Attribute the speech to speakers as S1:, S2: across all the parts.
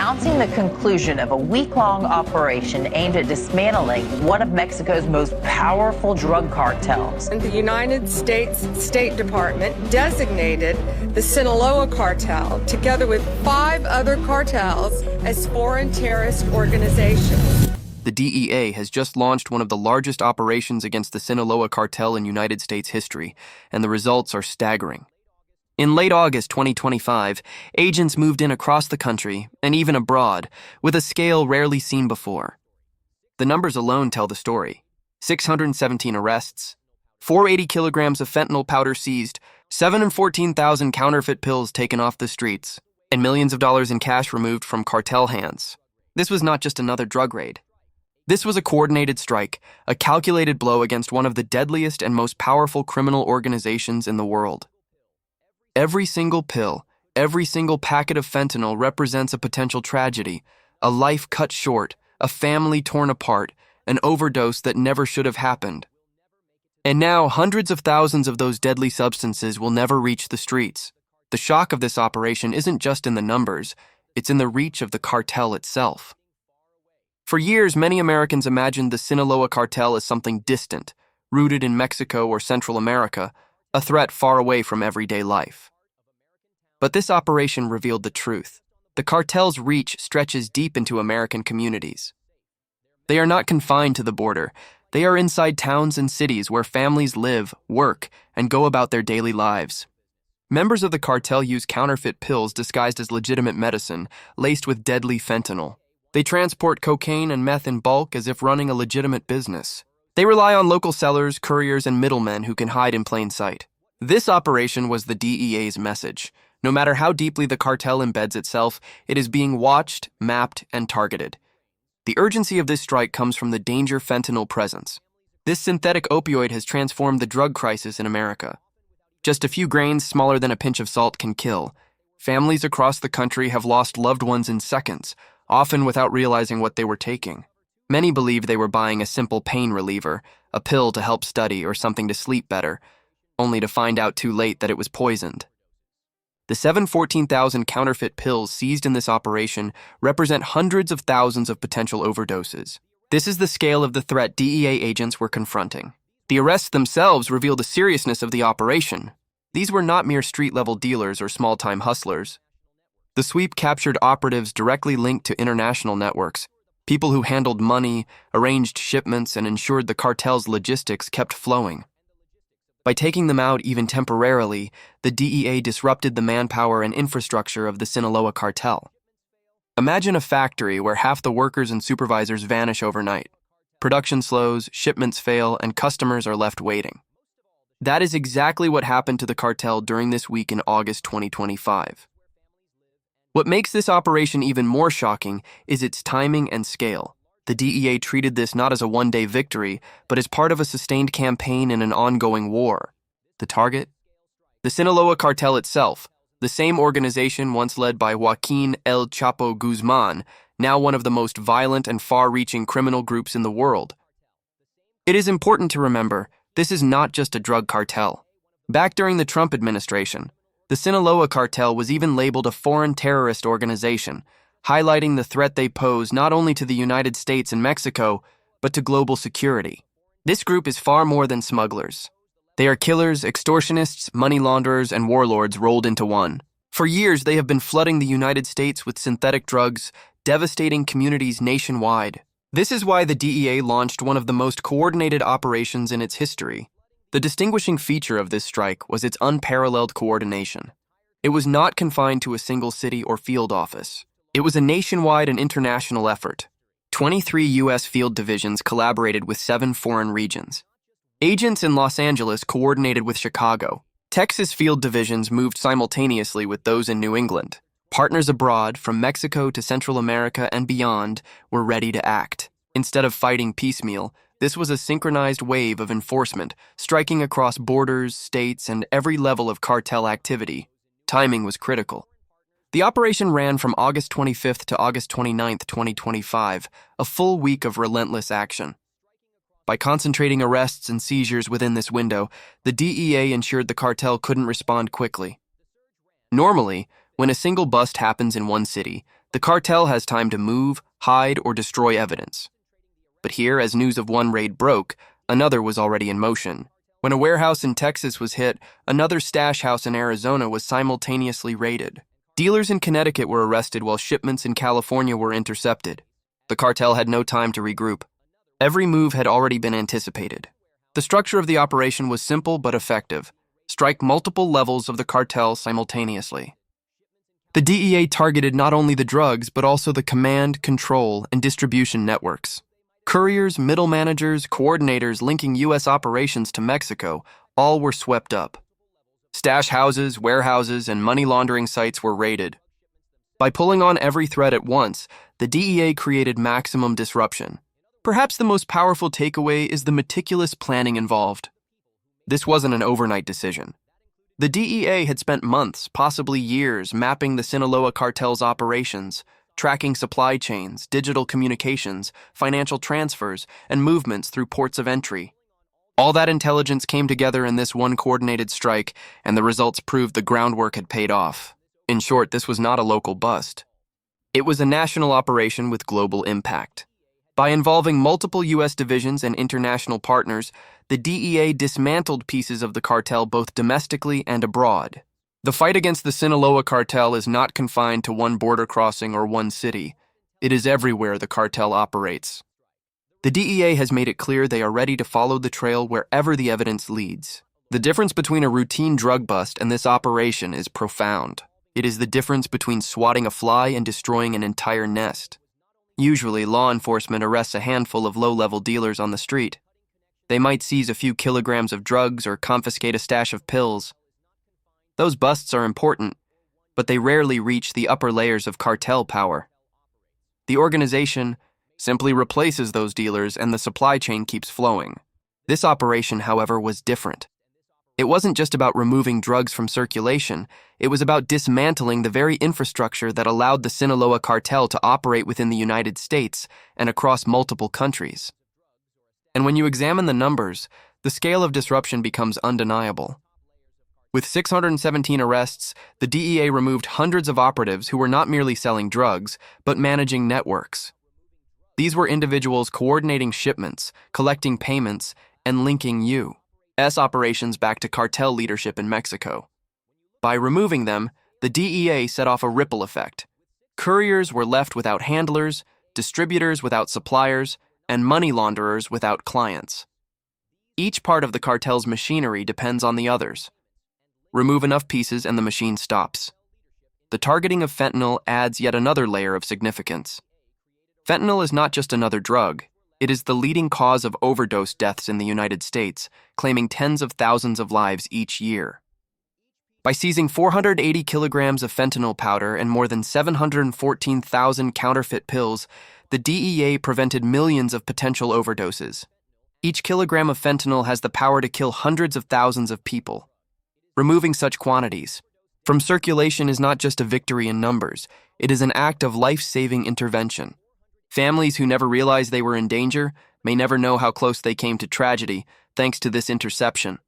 S1: announcing the conclusion of a week-long operation aimed at dismantling one of Mexico's most powerful drug cartels.
S2: The United States State Department designated the Sinaloa Cartel, together with 5 other cartels, as foreign terrorist organizations.
S3: The DEA has just launched one of the largest operations against the Sinaloa Cartel in United States history, and the results are staggering. In late August 2025, agents moved in across the country, and even abroad, with a scale rarely seen before. The numbers alone tell the story. 617 arrests, 480 kilograms of fentanyl powder seized, 714,000 counterfeit pills taken off the streets, and millions of dollars in cash removed from cartel hands. This was not just another drug raid. This was a coordinated strike, a calculated blow against one of the deadliest and most powerful criminal organizations in the world. Every single pill, every single packet of fentanyl represents a potential tragedy, a life cut short, a family torn apart, an overdose that never should have happened. And now, hundreds of thousands of those deadly substances will never reach the streets. The shock of this operation isn't just in the numbers, it's in the reach of the cartel itself. For years, many Americans imagined the Sinaloa Cartel as something distant, rooted in Mexico or Central America, a threat far away from everyday life. But this operation revealed the truth. The cartel's reach stretches deep into American communities. They are not confined to the border. They are inside towns and cities where families live, work, and go about their daily lives. Members of the cartel use counterfeit pills disguised as legitimate medicine, laced with deadly fentanyl. They transport cocaine and meth in bulk as if running a legitimate business. They rely on local sellers, couriers, and middlemen who can hide in plain sight. This operation was the DEA's message. No matter how deeply the cartel embeds itself, it is being watched, mapped, and targeted. The urgency of this strike comes from the danger fentanyl presents. This synthetic opioid has transformed the drug crisis in America. Just a few grains smaller than a pinch of salt can kill. Families across the country have lost loved ones in seconds, often without realizing what they were taking. Many believed they were buying a simple pain reliever, a pill to help study or something to sleep better, only to find out too late that it was poisoned. The 714,000 counterfeit pills seized in this operation represent hundreds of thousands of potential overdoses. This is the scale of the threat DEA agents were confronting. The arrests themselves reveal the seriousness of the operation. These were not mere street-level dealers or small-time hustlers. The sweep captured operatives directly linked to international networks, people who handled money, arranged shipments, and ensured the cartel's logistics kept flowing. By taking them out even temporarily, the DEA disrupted the manpower and infrastructure of the Sinaloa Cartel. Imagine a factory where half the workers and supervisors vanish overnight. Production slows, shipments fail, and customers are left waiting. That is exactly what happened to the cartel during this week in August 2025. What makes this operation even more shocking is its timing and scale. The DEA treated this not as a one-day victory, but as part of a sustained campaign in an ongoing war. The target? The Sinaloa Cartel itself, the same organization once led by Joaquin El Chapo Guzman, now one of the most violent and far-reaching criminal groups in the world. It is important to remember, this is not just a drug cartel. Back during the Trump administration, the Sinaloa Cartel was even labeled a foreign terrorist organization, highlighting the threat they pose not only to the United States and Mexico, but to global security. This group is far more than smugglers. They are killers, extortionists, money launderers, and warlords rolled into one. For years, they have been flooding the United States with synthetic drugs, devastating communities nationwide. This is why the DEA launched one of the most coordinated operations in its history. The distinguishing feature of this strike was its unparalleled coordination. It was not confined to a single city or field office. It was a nationwide and international effort. 23 U.S. field divisions collaborated with 7 foreign regions. Agents in Los Angeles coordinated with Chicago. Texas field divisions moved simultaneously with those in New England. Partners abroad, from Mexico to Central America and beyond, were ready to act. Instead of fighting piecemeal, this was a synchronized wave of enforcement, striking across borders, states, and every level of cartel activity. Timing was critical. The operation ran from August 25th to August 29th, 2025, a full week of relentless action. By concentrating arrests and seizures within this window, the DEA ensured the cartel couldn't respond quickly. Normally, when a single bust happens in one city, The cartel has time to move, hide, or destroy evidence. But here, as news of one raid broke, another was already in motion. When a warehouse in Texas was hit, another stash house in Arizona was simultaneously raided. Dealers in Connecticut were arrested while shipments in California were intercepted. The cartel had no time to regroup. Every move had already been anticipated. The structure of the operation was simple but effective. Strike multiple levels of the cartel simultaneously. The DEA targeted not only the drugs, but also the command, control, and distribution networks. Couriers, middle managers, coordinators linking U.S. operations to Mexico all were swept up. Stash houses, warehouses, and money laundering sites were raided. By pulling on every thread at once, the DEA created maximum disruption. Perhaps the most powerful takeaway is the meticulous planning involved. This wasn't an overnight decision. The DEA had spent months, possibly years, mapping the Sinaloa Cartel's operations, tracking supply chains, digital communications, financial transfers, and movements through ports of entry. All that intelligence came together in this one coordinated strike, and the results proved the groundwork had paid off. In short, this was not a local bust. It was a national operation with global impact. By involving multiple U.S. divisions and international partners, the DEA dismantled pieces of the cartel both domestically and abroad. The fight against the Sinaloa Cartel is not confined to one border crossing or one city. It is everywhere the cartel operates. The DEA has made it clear they are ready to follow the trail wherever the evidence leads. The difference between a routine drug bust and this operation is profound. It is the difference between swatting a fly and destroying an entire nest. Usually, law enforcement arrests a handful of low-level dealers on the street. They might seize a few kilograms of drugs or confiscate a stash of pills. Those busts are important, but they rarely reach the upper layers of cartel power. The organization simply replaces those dealers and the supply chain keeps flowing. This operation, however, was different. It wasn't just about removing drugs from circulation, it was about dismantling the very infrastructure that allowed the Sinaloa Cartel to operate within the United States and across multiple countries. And when you examine the numbers, the scale of disruption becomes undeniable. With 617 arrests, the DEA removed hundreds of operatives who were not merely selling drugs, but managing networks. These were individuals coordinating shipments, collecting payments, and linking U.S. operations back to cartel leadership in Mexico. By removing them, the DEA set off a ripple effect. Couriers were left without handlers, distributors without suppliers, and money launderers without clients. Each part of the cartel's machinery depends on the others. Remove enough pieces and the machine stops. The targeting of fentanyl adds yet another layer of significance. Fentanyl is not just another drug. It is the leading cause of overdose deaths in the United States, claiming tens of thousands of lives each year. By seizing 480 kilograms of fentanyl powder and more than 714,000 counterfeit pills, the DEA prevented millions of potential overdoses. Each kilogram of fentanyl has the power to kill hundreds of thousands of people. Removing such quantities from circulation is not just a victory in numbers, it is an act of life-saving intervention. Families who never realized they were in danger may never know how close they came to tragedy thanks to this interception.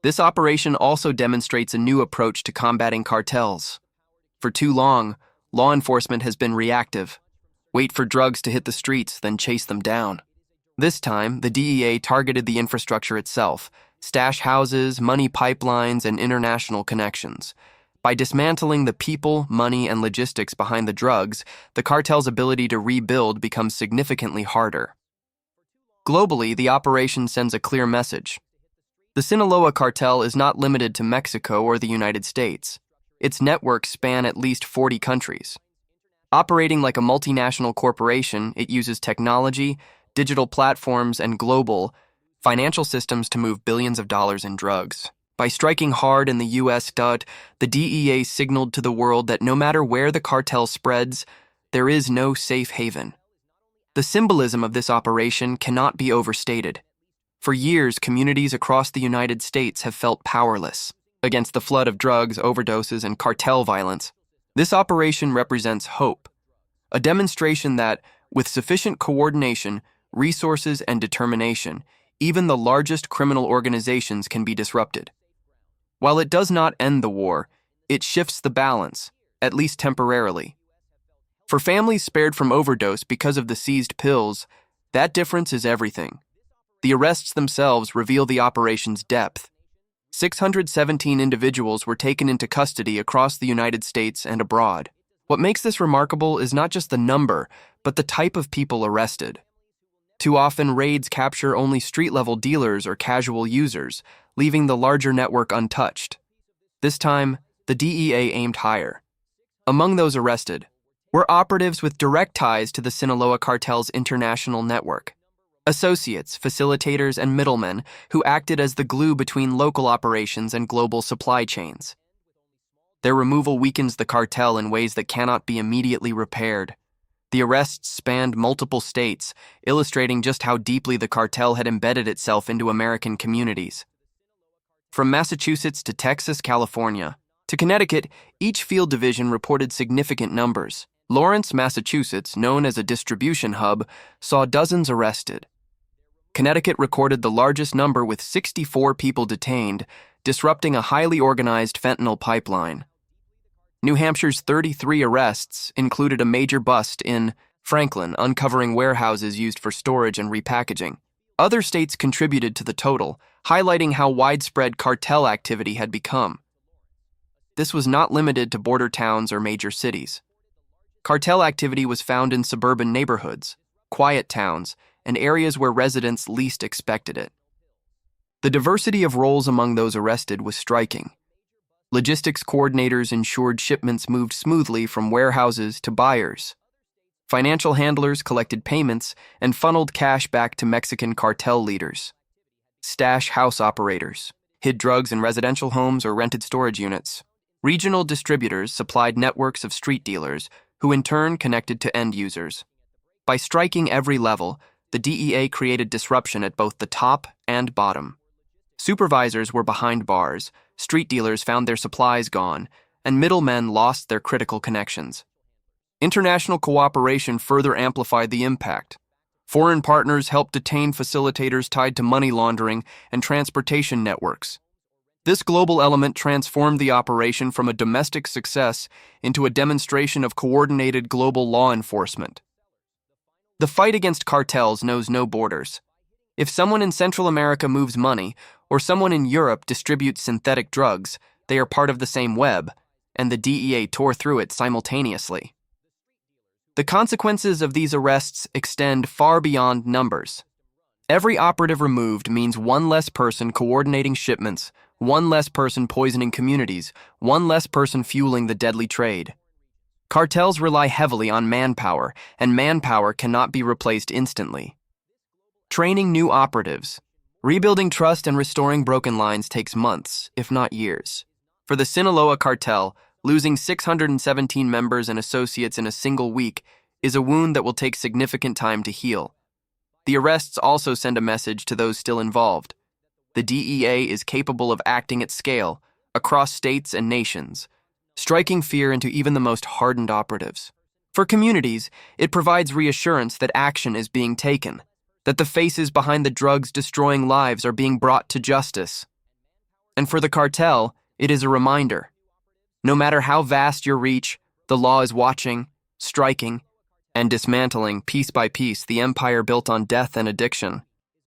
S3: This operation also demonstrates a new approach to combating cartels. For too long, law enforcement has been reactive. Wait for drugs to hit the streets, then chase them down. This time, the DEA targeted the infrastructure itself, stash houses, money pipelines, and international connections. By dismantling the people, money, and logistics behind the drugs, the cartel's ability to rebuild becomes significantly harder. Globally, the operation sends a clear message. The Sinaloa Cartel is not limited to Mexico or the United States. Its networks span at least 40 countries. Operating like a multinational corporation, it uses technology, digital platforms, and global financial systems to move billions of dollars in drugs. By striking hard in the U.S., the DEA signaled to the world that no matter where the cartel spreads, there is no safe haven. The symbolism of this operation cannot be overstated. For years, communities across the United States have felt powerless against the flood of drugs, overdoses, and cartel violence. This operation represents hope, a demonstration that, with sufficient coordination, resources, and determination, even the largest criminal organizations can be disrupted. While it does not end the war, it shifts the balance, at least temporarily. For families spared from overdose because of the seized pills, that difference is everything. The arrests themselves reveal the operation's depth. 617 individuals were taken into custody across the United States and abroad. What makes this remarkable is not just the number, but the type of people arrested. Too often, raids capture only street-level dealers or casual users, leaving the larger network untouched. This time, the DEA aimed higher. Among those arrested were operatives with direct ties to the Sinaloa Cartel's international network. Associates, facilitators, and middlemen who acted as the glue between local operations and global supply chains. Their removal weakens the cartel in ways that cannot be immediately repaired. The arrests spanned multiple states, illustrating just how deeply the cartel had embedded itself into American communities. From Massachusetts to Texas, California, to Connecticut, each field division reported significant numbers. Lawrence, Massachusetts, known as a distribution hub, saw dozens arrested. Connecticut recorded the largest number with 64 people detained, disrupting a highly organized fentanyl pipeline. New Hampshire's 33 arrests included a major bust in Franklin, uncovering warehouses used for storage and repackaging. Other states contributed to the total, highlighting how widespread cartel activity had become. This was not limited to border towns or major cities. Cartel activity was found in suburban neighborhoods, quiet towns, and areas where residents least expected it. The diversity of roles among those arrested was striking. Logistics coordinators ensured shipments moved smoothly from warehouses to buyers. Financial handlers collected payments and funneled cash back to Mexican cartel leaders. Stash house operators hid drugs in residential homes or rented storage units. Regional distributors supplied networks of street dealers, who in turn connected to end users. By striking every level, the DEA created disruption at both the top and bottom. Supervisors were behind bars, street dealers found their supplies gone, and middlemen lost their critical connections. International cooperation further amplified the impact. Foreign partners helped detain facilitators tied to money laundering and transportation networks. This global element transformed the operation from a domestic success into a demonstration of coordinated global law enforcement. The fight against cartels knows no borders. If someone in Central America moves money, or someone in Europe distributes synthetic drugs, they are part of the same web, and the DEA tore through it simultaneously. The consequences of these arrests extend far beyond numbers. Every operative removed means one less person coordinating shipments, one less person poisoning communities, one less person fueling the deadly trade. Cartels rely heavily on manpower, and manpower cannot be replaced instantly. Training new operatives, rebuilding trust and restoring broken lines takes months, if not years. For the Sinaloa Cartel, losing 617 members and associates in a single week is a wound that will take significant time to heal. The arrests also send a message to those still involved. The DEA is capable of acting at scale, across states and nations, striking fear into even the most hardened operatives. For communities, it provides reassurance that action is being taken, that the faces behind the drugs destroying lives are being brought to justice. And for the cartel, it is a reminder. No matter how vast your reach, the law is watching, striking, and dismantling piece by piece the empire built on death and addiction.